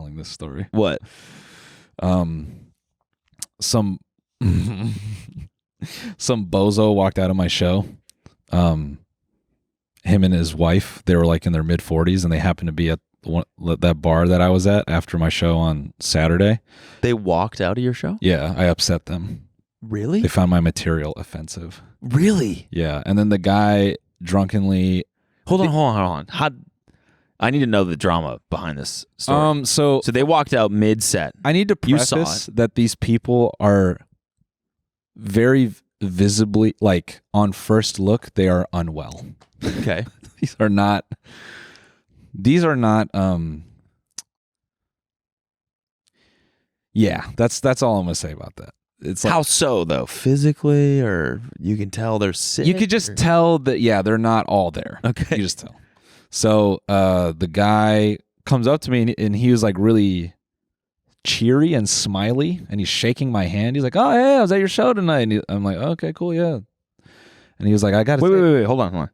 telling this story. What? Some some bozo walked out of my show. Him and his wife, they were like in their mid-40s, and they happened to be at that bar that I was at after my show on Saturday. They walked out of your show? Yeah, I upset them. Really? They found my material offensive. Really? Yeah, and then the guy drunkenly... Hold on. I need to know the drama behind this story. So they walked out mid-set. I need to preface that these people are very visibly, like, on first look, they are unwell. Okay. These are not yeah, that's all I'm gonna say about that. It's like, how so though? Physically, or you can tell they're sick? You could just tell that, yeah, they're not all there. Okay. You just tell. So the guy comes up to me and he was like really cheery and smiley, and he's shaking my hand. He's like, "Oh, hey, I was at your show tonight." And I'm like, "Okay, cool, yeah." And he was like, "I got to wait, hold on.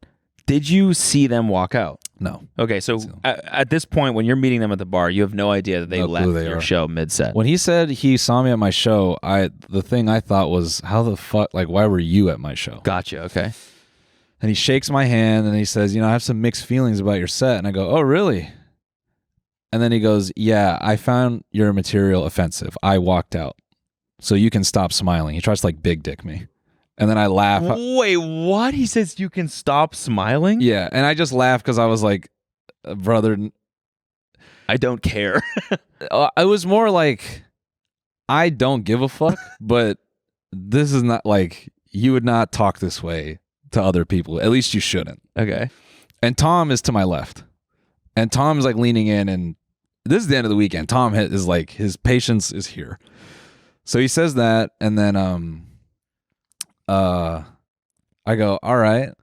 Did you see them walk out? No. Okay, so at this point, when you're meeting them at the bar, you have no idea that they left your show mid-set. When he said he saw me at my show, the thing I thought was, how the fuck, like, why were you at my show? Gotcha, okay. And he shakes my hand and he says, I have some mixed feelings about your set. And I go, "Oh, really?" And then he goes, "Yeah, I found your material offensive. I walked out. So you can stop smiling." He tries to like big dick me. And then I laugh. Wait, what? He says you can stop smiling? Yeah, and I just laugh because I was like, brother, I don't care. I was more like, I don't give a fuck, but this is not like, you would not talk this way to other people. At least you shouldn't. Okay. And Tom is to my left. And Tom's like leaning in, and this is the end of the weekend. Tom is like, his patience is here. So he says that, and then I go, "All right."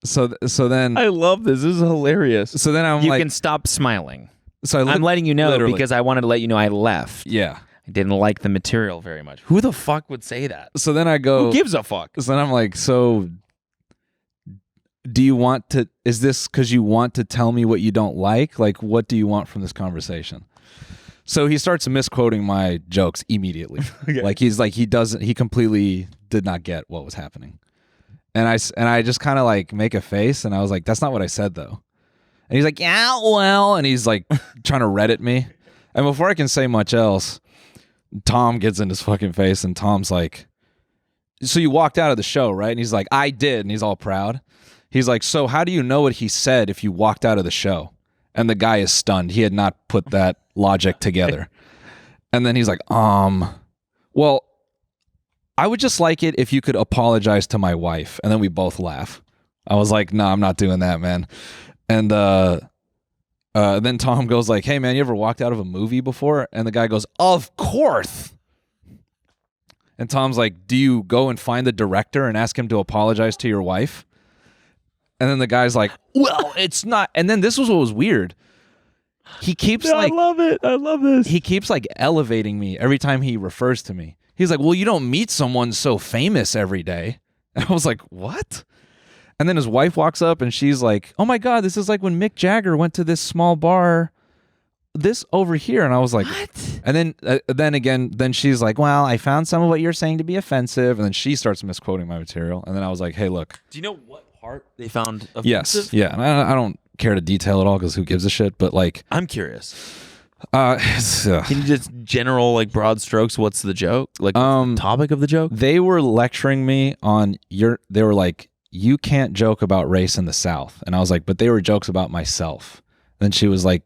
So then I love this. This is hilarious. So then I'm you like, can stop smiling. So I'm letting you know literally. because I wanted to let you know I left. Yeah. I didn't like the material very much. Who the fuck would say that? So then I go, who gives a fuck? So then I'm like, so do you want to, is this because you want to tell me what you don't like? Like, what do you want from this conversation? So he starts misquoting my jokes immediately. Okay. Like he completely did not get what was happening. And I just kind of like make a face, and I was like, "That's not what I said though." And he's like, "Yeah, well," and he's like trying to Reddit me. And before I can say much else, Tom gets in his fucking face, and Tom's like, "So you walked out of the show, right?" And he's like, "I did," and he's all proud. He's like, "So how do you know what he said if you walked out of the show?" And the guy is stunned. He had not put that logic together. And then he's like, well, I would just like it if you could apologize to my wife. And then we both laugh. I was like, "No, I'm not doing that, man." And then Tom goes like, "Hey, man, you ever walked out of a movie before?" And the guy goes, "Of course." And Tom's like, "Do you go and find the director and ask him to apologize to your wife?" And then the guy's like, "Well, it's not." And then this was what was weird. He keeps like, I love it. I love this. He keeps like elevating me every time he refers to me. He's like, "Well, you don't meet someone so famous every day." And I was like, "What?" And then his wife walks up and she's like, "Oh my God, this is like when Mick Jagger went to this small bar, this over here." And I was like, "What?" And then she's like, "Well, I found some of what you're saying to be offensive." And then she starts misquoting my material. And then I was like, "Hey, look." Do you know what part they found offensive? Yes. Yeah. And I don't care to detail it all because who gives a shit. But like, I'm curious. Can you just general like broad strokes? What's the joke? Like the topic of the joke? They were lecturing me on they were like, "You can't joke about race in the South." And I was like, "But they were jokes about myself." Then she was like,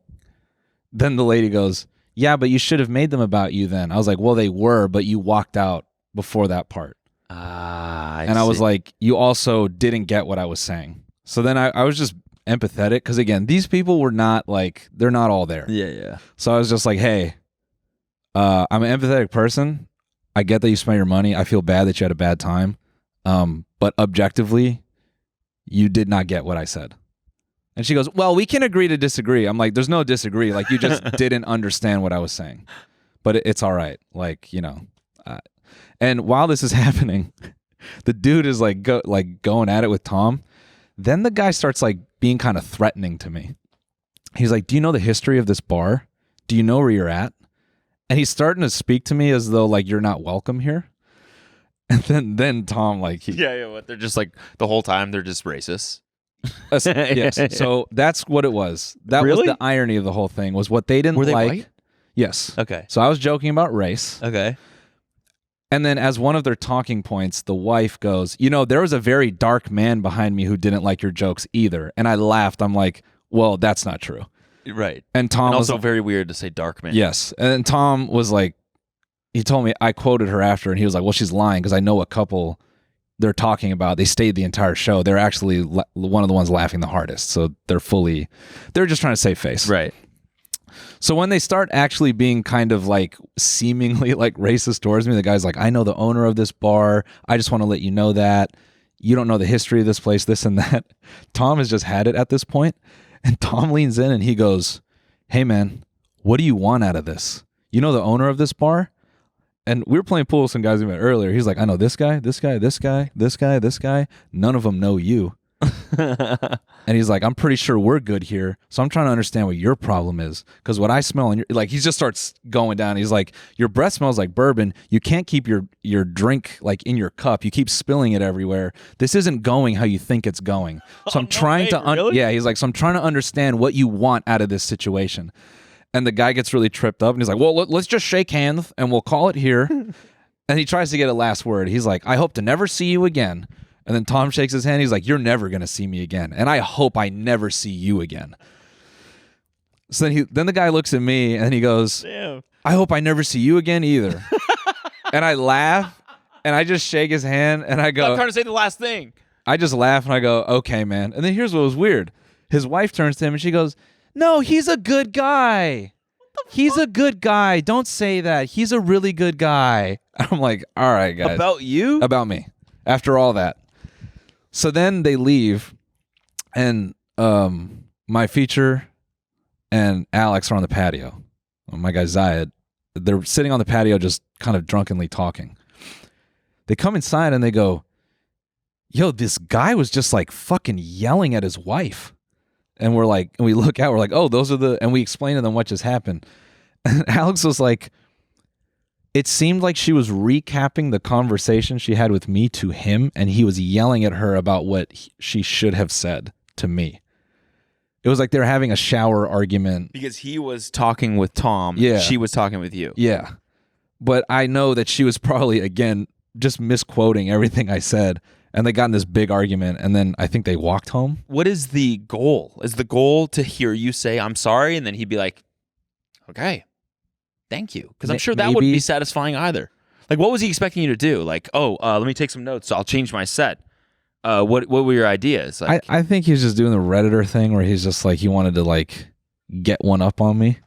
then the lady goes, "Yeah, but you should have made them about you then." I was like, "Well, they were, but you walked out before that part." I was like, "You also didn't get what I was saying." So then I was just empathetic because again, these people were not like, they're not all there. Yeah. So I was just like, "Hey, I'm an empathetic person. I get that you spent your money. I feel bad that you had a bad time. But objectively, you did not get what I said." And she goes, "Well, we can agree to disagree." I'm like, "There's no disagree. Like, you just didn't understand what I was saying. But it's all right." Like, and while this is happening, the dude is like going at it with Tom. Then the guy starts like being kind of threatening to me. He's like, do you know the history of this bar? Do you know where you're at? And he's starting to speak to me as though like you're not welcome here. And then Tom like what they're just like the whole time they're just racist. Yes. So that's what it was. That was the irony of the whole thing was what they didn't Were they like. white? Yes. Okay. So I was joking about race. Okay. And then as one of their talking points, the wife goes, there was a very dark man behind me who didn't like your jokes either. And I laughed. I'm like, well, that's not true. Right. And Tom also was very weird to say dark man. Yes. And then Tom was like, he told me, I quoted her after, and he was like, well, she's lying because I know a couple they're talking about. They stayed the entire show. They're actually one of the ones laughing the hardest. So they're just trying to save face. Right. So when they start actually being kind of like seemingly like racist towards me, the guy's like, I know the owner of this bar. I just want to let you know that. You don't know the history of this place, this and that. Tom has just had it at this point. And Tom leans in and he goes, hey man, what do you want out of this? You know the owner of this bar? And we were playing pool with some guys we met earlier. He's like, I know this guy, this guy, this guy, this guy, this guy. None of them know you. And he's like, I'm pretty sure we're good here. So I'm trying to understand what your problem is. Because what I smell in like, he just starts going down. He's like, your breath smells like bourbon. You can't keep your drink like in your cup. You keep spilling it everywhere. This isn't going how you think it's going. So I'm trying to, really? He's like, so I'm trying to understand what you want out of this situation. And the guy gets really tripped up and he's like, well, let's just shake hands and we'll call it here. And he tries to get a last word. He's like, I hope to never see you again. And then Tom shakes his hand. He's like, you're never going to see me again. And I hope I never see you again. So then the guy looks at me and he goes, damn. I hope I never see you again either. And I laugh and I just shake his hand and I go, I'm trying to say the last thing. I just laugh and I go, okay, man. And then here's what was weird. His wife turns to him and she goes, no, he's a good guy. He's a good guy. Don't say that. He's a really good guy. I'm like, all right, guys. About you? About me. After all that. So then they leave, and my feature and Alex are on the patio. My guy Zayed, they're sitting on the patio just kind of drunkenly talking. They come inside and they go, yo, this guy was just like fucking yelling at his wife. And we're like, and we look out, we're like, oh, those are and we explain to them what just happened. And Alex was like, it seemed like she was recapping the conversation she had with me to him, and he was yelling at her about what she should have said to me. It was like they were having a shower argument. Because he was talking with Tom. Yeah. She was talking with you. Yeah. But I know that she was probably, again, just misquoting everything I said. And they got in this big argument, and then I think they walked home. What is the goal? Is the goal to hear you say, I'm sorry, and then he'd be like, okay, thank you? Because I'm sure that wouldn't be satisfying either. Like, what was he expecting you to do? Like, let me take some notes. So I'll change my set. What were your ideas? Like, I think he's just doing the Redditor thing where he's just like, he wanted to, like, get one up on me.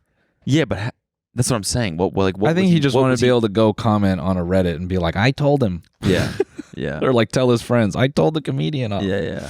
Yeah, but that's what I'm saying. What I think he just wanted to be able to go comment on a Reddit and be like, I told him. Yeah. Yeah. Or like tell his friends, I told the comedian. Yeah.